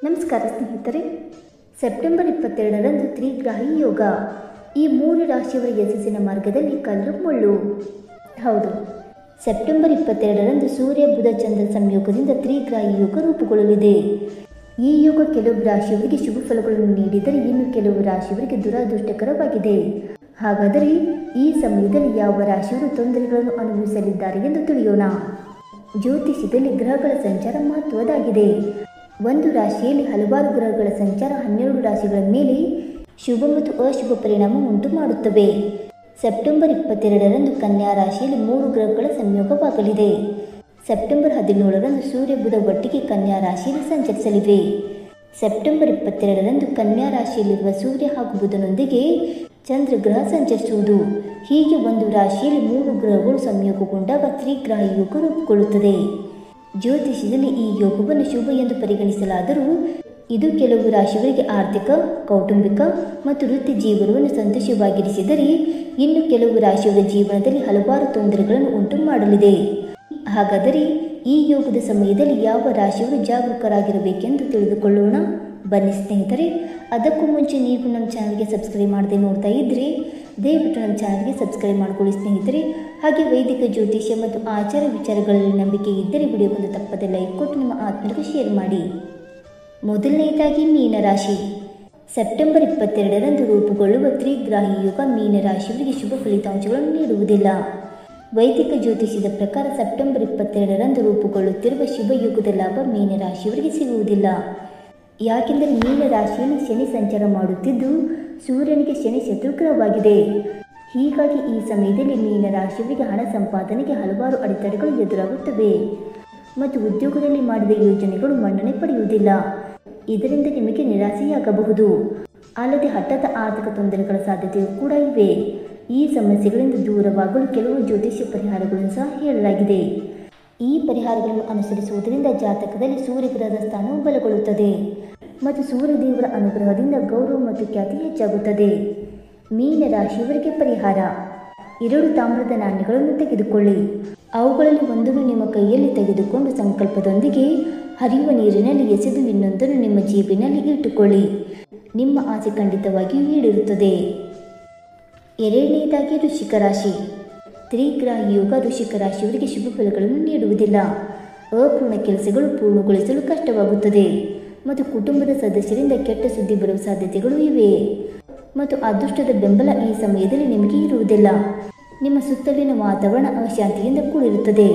ನಮಸ್ಕಾರ ಸ್ನೇಹಿತರೆ. ಸೆಪ್ಟೆಂಬರ್ 22ರಂದು ತ್ರಿಗ್ರಾಹಿ ಯೋಗ. ಈ 3 ರಾಶಿಯವರ ಯಶಸ್ಸಿನ ಮಾರ್ಗದಲ್ಲಿ ಕಲ್ಲು ಮುಳ್ಳು. ಹೌದು, ಸೆಪ್ಟೆಂಬರ್ 22ರಂದು ಸೂರ್ಯ ಬುಧ ಚಂದ್ರ ಸಂಯೋಗದಿಂದ ತ್ರಿಗ್ರಾಹಿ ಯೋಗ ರೂಪುಗೊಳ್ಳಲಿದೆ. ಈ ಯೋಗ ಕೆಲವು ರಾಶಿಯವರಿಗೆ ಶುಭ ಫಲಗಳನ್ನು ನೀಡಿದರೆ ಇನ್ನು ಕೆಲವು ರಾಶಿಯವರಿಗೆ ದುರದೃಷ್ಟಕರವಾಗಿದೆ. ಹಾಗಾದರೆ ಈ ಸಮಯದಲ್ಲಿ ಯಾವ ರಾಶಿಯವರು ತೊಂದರೆಗಳನ್ನು ಅನುಭವಿಸಲಿದ್ದಾರೆ ಎಂದು ತಿಳಿಯೋಣ. ಜ್ಯೋತಿಷ್ಯದಲ್ಲಿ ಗ್ರಹಗಳ ಸಂಚಾರ ಮಹತ್ವದಾಗಿದೆ. ಒಂದು ರಾಶಿಯಲ್ಲಿ ಹಲವಾರು ಗ್ರಹಗಳ ಸಂಚಾರ 12 ರಾಶಿಗಳ ಮೇಲೆ ಶುಭ ಮತ್ತು ಅಶುಭ ಪರಿಣಾಮ ಉಂಟು ಮಾಡುತ್ತವೆ. ಸೆಪ್ಟೆಂಬರ್ 22ರಂದು ಕನ್ಯಾ ರಾಶಿಯಲ್ಲಿ 3 ಗ್ರಹಗಳ ಸಂಯೋಗವಾಗಲಿದೆ. ಸೆಪ್ಟೆಂಬರ್ 17ರಂದು ಸೂರ್ಯ ಬುಧ ಒಟ್ಟಿಗೆ ಕನ್ಯಾ ರಾಶಿಯಲ್ಲಿ ಸಂಚರಿಸಲಿವೆ. ಸೆಪ್ಟೆಂಬರ್ 22ರಂದು ಕನ್ಯಾ ರಾಶಿಯಲ್ಲಿರುವ ಸೂರ್ಯ ಹಾಗೂ ಬುಧನೊಂದಿಗೆ ಚಂದ್ರಗ್ರಹ ಸಂಚರಿಸುವುದು. ಹೀಗೆ ಒಂದು ರಾಶಿಯಲ್ಲಿ 3 ಗ್ರಹಗಳು ಸಂಯೋಗಗೊಂಡಾಗ ತ್ರಿಗ್ರಾಹಿ ಯೋಗ ರೂಪುಗೊಳ್ಳುತ್ತದೆ. ಜ್ಯೋತಿಷ್ಯದಲ್ಲಿ ಈ ಯೋಗವನ್ನು ಶುಭ ಎಂದು ಪರಿಗಣಿಸಲಾದರೂ ಇದು ಕೆಲವು ರಾಶಿಯವರಿಗೆ ಆರ್ಥಿಕ, ಕೌಟುಂಬಿಕ ಮತ್ತು ವೃತ್ತಿ ಜೀವನವನ್ನು ಸಂತೋಷವಾಗಿರಿಸಿದರೆ ಇನ್ನು ಕೆಲವು ರಾಶಿಯವರ ಜೀವನದಲ್ಲಿ ಹಲವಾರು ತೊಂದರೆಗಳನ್ನು ಉಂಟು ಮಾಡಲಿದೆ. ಹಾಗಾದರೆ ಈ ಯೋಗದ ಸಮಯದಲ್ಲಿ ಯಾವ ರಾಶಿಯವರು ಜಾಗರೂಕರಾಗಿರಬೇಕೆಂದು ತಿಳಿದುಕೊಳ್ಳೋಣ. ಬನ್ನಿ ಸ್ನೇಹಿತರೆ. ಅದಕ್ಕೂ ಮುಂಚೆ ನೀವು ನಮ್ಮ ಚಾನಲ್ಗೆ ಸಬ್ಸ್ಕ್ರೈಬ್ ಮಾಡದೆ ನೋಡ್ತಾ ಇದ್ದರೆ ದಯವಿಟ್ಟು ನಮ್ಮ ಚಾನಲ್ಗೆ ಸಬ್ಸ್ಕ್ರೈಬ್ ಮಾಡಿಕೊಳ್ಳಿ ಸ್ನೇಹಿತರೆ. ಹಾಗೆ ವೈದಿಕ ಜ್ಯೋತಿಷ್ಯ ಮತ್ತು ಆಚಾರ ವಿಚಾರಗಳಲ್ಲಿ ನಂಬಿಕೆ ಇದ್ದರೆ ವಿಡಿಯೋವನ್ನು ತಪ್ಪದೆ ಲೈಕ್ ಕೊಟ್ಟು ನಿಮ್ಮ ಆತ್ಮರಿಗೆ ಶೇರ್ ಮಾಡಿ. ಮೊದಲನೆಯದಾಗಿ ಮೀನರಾಶಿ. ಸೆಪ್ಟೆಂಬರ್ 22ರಂದು ರೂಪುಗೊಳ್ಳುವ ತ್ರಿಗ್ರಾಹಿ ಯೋಗ ಮೀನರಾಶಿಯವರಿಗೆ ಶುಭ ಫಲಿತಾಂಶಗಳನ್ನು ನೀಡುವುದಿಲ್ಲ. ವೈದಿಕ ಜ್ಯೋತಿಷ್ಯದ ಪ್ರಕಾರ ಸೆಪ್ಟೆಂಬರ್ 22ರಂದು ರೂಪುಗೊಳ್ಳುತ್ತಿರುವ ಶುಭ ಯೋಗದ ಲಾಭ ಮೀನರಾಶಿಯವರಿಗೆ ಸಿಗುವುದಿಲ್ಲ. ಯಾಕೆಂದರೆ ಮೀನರಾಶಿಯಲ್ಲಿ ಶನಿ ಸಂಚಾರ ಮಾಡುತ್ತಿದ್ದು ಸೂರ್ಯನಿಗೆ ಶನಿ ಶತ್ರುಗ್ರಹವಾಗಿದೆ. ಹೀಗಾಗಿ ಈ ಸಮಯದಲ್ಲಿ ಮೀನರಾಶಿಯವರಿಗೆ ಹಣ ಸಂಪಾದನೆಗೆ ಹಲವಾರು ಅಡೆತಡೆಗಳು ಎದುರಾಗುತ್ತವೆ ಮತ್ತು ಉದ್ಯೋಗದಲ್ಲಿ ಮಾಡಿದ ಯೋಜನೆಗಳು ಮನ್ನಣೆ ಪಡೆಯುವುದಿಲ್ಲ. ಇದರಿಂದ ನಿಮಗೆ ನಿರಾಸೆಯಾಗಬಹುದು. ಅಲ್ಲದೆ ಹಠಾತ್ ಆರ್ಥಿಕ ತೊಂದರೆಗಳ ಸಾಧ್ಯತೆಯೂ ಕೂಡ ಇವೆ. ಈ ಸಮಸ್ಯೆಗಳಿಂದ ದೂರವಾಗಲು ಕೆಲವು ಜ್ಯೋತಿಷ್ಯ ಪರಿಹಾರಗಳನ್ನು ಸಹ ಹೇಳಲಾಗಿದೆ. ಈ ಪರಿಹಾರಗಳನ್ನು ಅನುಸರಿಸುವುದರಿಂದ ಜಾತಕದಲ್ಲಿ ಸೂರ್ಯಗ್ರಹದ ಸ್ಥಾನವು ಬಲಗೊಳ್ಳುತ್ತದೆ ಮತ್ತು ಸೂರ್ಯದೇವರ ಅನುಗ್ರಹದಿಂದ ಗೌರವ ಮತ್ತು ಖ್ಯಾತಿ ಹೆಚ್ಚಾಗುತ್ತದೆ. ಮೀನರಾಶಿಯವರಿಗೆ ಪರಿಹಾರ: 2 ತಾಮ್ರದ ನಾಣ್ಯಗಳನ್ನು ತೆಗೆದುಕೊಳ್ಳಿ. ಅವುಗಳಲ್ಲಿ ಒಂದನ್ನು ನಿಮ್ಮ ಕೈಯಲ್ಲಿ ತೆಗೆದುಕೊಂಡು ಸಂಕಲ್ಪದೊಂದಿಗೆ ಹರಿಯುವ ನೀರಿನಲ್ಲಿ ಎಸೆದು ಇನ್ನೊಂದನ್ನು ನಿಮ್ಮ ಜೇಬಿನಲ್ಲಿ ಇಟ್ಟುಕೊಳ್ಳಿ. ನಿಮ್ಮ ಆಸೆ ಖಂಡಿತವಾಗಿಯೂ ಈಡೇರುತ್ತದೆ. ಎರಡನೆಯದಾಗಿ ವೃಶ್ಚಿಕ ರಾಶಿ. ತ್ರಿಗ್ರಾಹಿ ಯೋಗ ವೃಶ್ಚಿಕ ರಾಶಿಯವರಿಗೆ ಶುಭ ಫಲಗಳನ್ನು ನೀಡುವುದಿಲ್ಲ. ಅಪೂರ್ಣ ಕೆಲಸಗಳು ಪೂರ್ಣಗೊಳಿಸಲು ಕಷ್ಟವಾಗುತ್ತದೆ ಮತ್ತು ಕುಟುಂಬದ ಸದಸ್ಯರಿಂದ ಕೆಟ್ಟ ಸುದ್ದಿ ಬರುವ ಸಾಧ್ಯತೆಗಳು ಇವೆ ಮತ್ತು ಅದೃಷ್ಟದ ಬೆಂಬಲ ಈ ಸಮಯದಲ್ಲಿ ನಿಮಗೆ ಇರುವುದಿಲ್ಲ. ನಿಮ್ಮ ಸುತ್ತಲಿನ ವಾತಾವರಣ ಅಶಾಂತಿಯಿಂದ ಕೂಡಿರುತ್ತದೆ.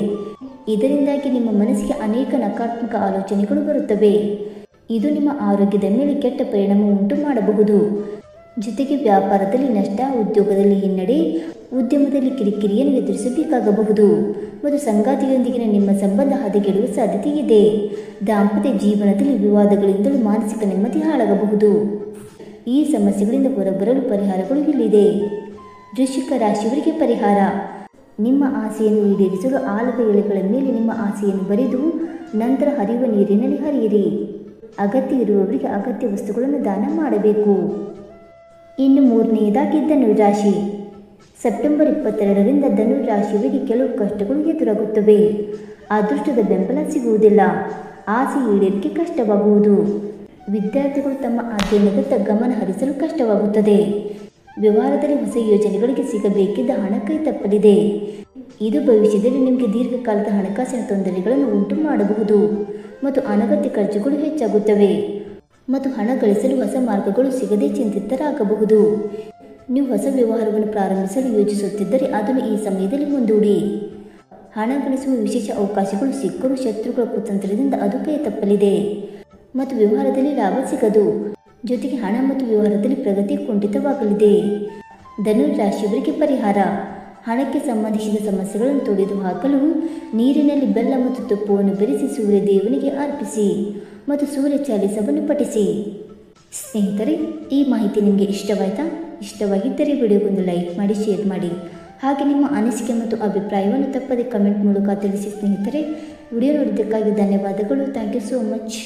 ಇದರಿಂದಾಗಿ ನಿಮ್ಮ ಮನಸ್ಸಿಗೆ ಅನೇಕ ನಕಾರಾತ್ಮಕ ಆಲೋಚನೆಗಳು ಬರುತ್ತವೆ. ಇದು ನಿಮ್ಮ ಆರೋಗ್ಯದ ಮೇಲೆ ಕೆಟ್ಟ ಪರಿಣಾಮ ಉಂಟು ಮಾಡಬಹುದು. ಜೊತೆಗೆ ವ್ಯಾಪಾರದಲ್ಲಿ ನಷ್ಟ, ಉದ್ಯೋಗದಲ್ಲಿ ಹಿನ್ನಡೆ, ಉದ್ಯಮದಲ್ಲಿ ಕಿರಿಕಿರಿಯನ್ನು ಎದುರಿಸಬೇಕಾಗಬಹುದು ಮತ್ತು ಸಂಗಾತಿಯೊಂದಿಗಿನ ನಿಮ್ಮ ಸಂಬಂಧ ಹದಗೆಡುವ ಸಾಧ್ಯತೆ ಇದೆ. ದಾಂಪತ್ಯ ಜೀವನದಲ್ಲಿ ವಿವಾದಗಳಿಂದಲೂ ಮಾನಸಿಕ ನೆಮ್ಮದಿ ಹಾಳಾಗಬಹುದು. ಈ ಸಮಸ್ಯೆಗಳಿಂದ ಹೊರಬರಲು ಪರಿಹಾರಗಳು ಇಲ್ಲಿದೆ. ವೃಶ್ಚಿಕ ರಾಶಿಯವರಿಗೆ ಪರಿಹಾರ: ನಿಮ್ಮ ಆಸೆಯನ್ನು ಈಡೇರಿಸಲು ಆಲದ ಎಲೆಗಳ ಮೇಲೆ ನಿಮ್ಮ ಆಸೆಯನ್ನು ಬರೆದು ನಂತರ ಹರಿಯುವ ನೀರಿನಲ್ಲಿ ಹರಿಯಿರಿ. ಅಗತ್ಯ ಇರುವವರಿಗೆ ಅಗತ್ಯ ವಸ್ತುಗಳನ್ನು ದಾನ ಮಾಡಬೇಕು. ಇನ್ನು ಮೂರನೆಯದಾಗಿ ಧನುರಾಶಿ. ಸೆಪ್ಟೆಂಬರ್ 22ರಿಂದ ಧನುರಾಶಿಯವರಿಗೆ ಕೆಲವು ಕಷ್ಟಗಳು ಎದುರಾಗುತ್ತವೆ. ಅದೃಷ್ಟದ ಬೆಂಬಲ ಸಿಗುವುದಿಲ್ಲ. ಆಸೆ ಈಡೇರಿಕೆ ಕಷ್ಟವಾಗುವುದು. ವಿದ್ಯಾರ್ಥಿಗಳು ತಮ್ಮ ಅಧ್ಯಯನದತ್ತ ಗಮನ ಹರಿಸಲು ಕಷ್ಟವಾಗುತ್ತದೆ. ವ್ಯವಹಾರದಲ್ಲಿ ಹೊಸ ಯೋಜನೆಗಳಿಗೆ ಸಿಗಬೇಕಿದ್ದ ಹಣ ಕೈ ತಪ್ಪಲಿದೆ. ಇದು ಭವಿಷ್ಯದಲ್ಲಿ ನಿಮಗೆ ದೀರ್ಘಕಾಲದ ಹಣಕಾಸಿನ ತೊಂದರೆಗಳನ್ನು ಉಂಟು ಮಾಡಬಹುದು ಮತ್ತು ಅನಗತ್ಯ ಖರ್ಚುಗಳು ಹೆಚ್ಚಾಗುತ್ತವೆ ಮತ್ತು ಹಣ ಗಳಿಸಲು ಹೊಸ ಮಾರ್ಗಗಳು ಸಿಗದೆ ಚಿಂತಿತರಾಗಬಹುದು. ನೀವು ಹೊಸ ವ್ಯವಹಾರವನ್ನು ಪ್ರಾರಂಭಿಸಲು ಯೋಜಿಸುತ್ತಿದ್ದರೆ ಅದನ್ನು ಈ ಸಮಯದಲ್ಲಿ ಮುಂದೂಡಿ. ಹಣ ಗಳಿಸುವ ವಿಶೇಷ ಅವಕಾಶಗಳು ಸಿಕ್ಕರೂ ಶತ್ರುಗಳ ಕುತಂತ್ರದಿಂದ ಅದು ಕೈ ತಪ್ಪಲಿದೆ ಮತ್ತು ವ್ಯವಹಾರದಲ್ಲಿ ಲಾಭ ಸಿಗದು. ಜೊತೆಗೆ ಹಣ ಮತ್ತು ವ್ಯವಹಾರದಲ್ಲಿ ಪ್ರಗತಿ ಕುಂಠಿತವಾಗಲಿದೆ. ಧನುರಾಶಿಯವರಿಗೆ ಪರಿಹಾರ: ಹಣಕ್ಕೆ ಸಂಬಂಧಿಸಿದ ಸಮಸ್ಯೆಗಳನ್ನು ತೊಡೆದುಹಾಕಲು ನೀರಿನಲ್ಲಿ ಬೆಲ್ಲ ಮತ್ತು ತುಪ್ಪವನ್ನು ಬೆರೆಸಿ ಸೂರ್ಯ ದೇವನಿಗೆ ಅರ್ಪಿಸಿ ಮತ್ತು ಸೂರ್ಯ ಚಾಲಿಸವನ್ನು ಪಠಿಸಿ. ಸ್ನೇಹಿತರೆ, ಈ ಮಾಹಿತಿ ನಿಮಗೆ ಇಷ್ಟವಾಯಿತಾ? ಇಷ್ಟವಾಗಿದ್ದರೆ ವಿಡಿಯೋಗೊಂದು ಲೈಕ್ ಮಾಡಿ, ಶೇರ್ ಮಾಡಿ. ಹಾಗೆ ನಿಮ್ಮ ಅನಿಸಿಕೆ ಮತ್ತು ಅಭಿಪ್ರಾಯವನ್ನು ತಪ್ಪದೆ ಕಮೆಂಟ್ ಮೂಲಕ ತಿಳಿಸಿ ಸ್ನೇಹಿತರೆ. ವಿಡಿಯೋ ನೋಡಿದ್ದಕ್ಕಾಗಿ ಧನ್ಯವಾದಗಳು. Thank you so much.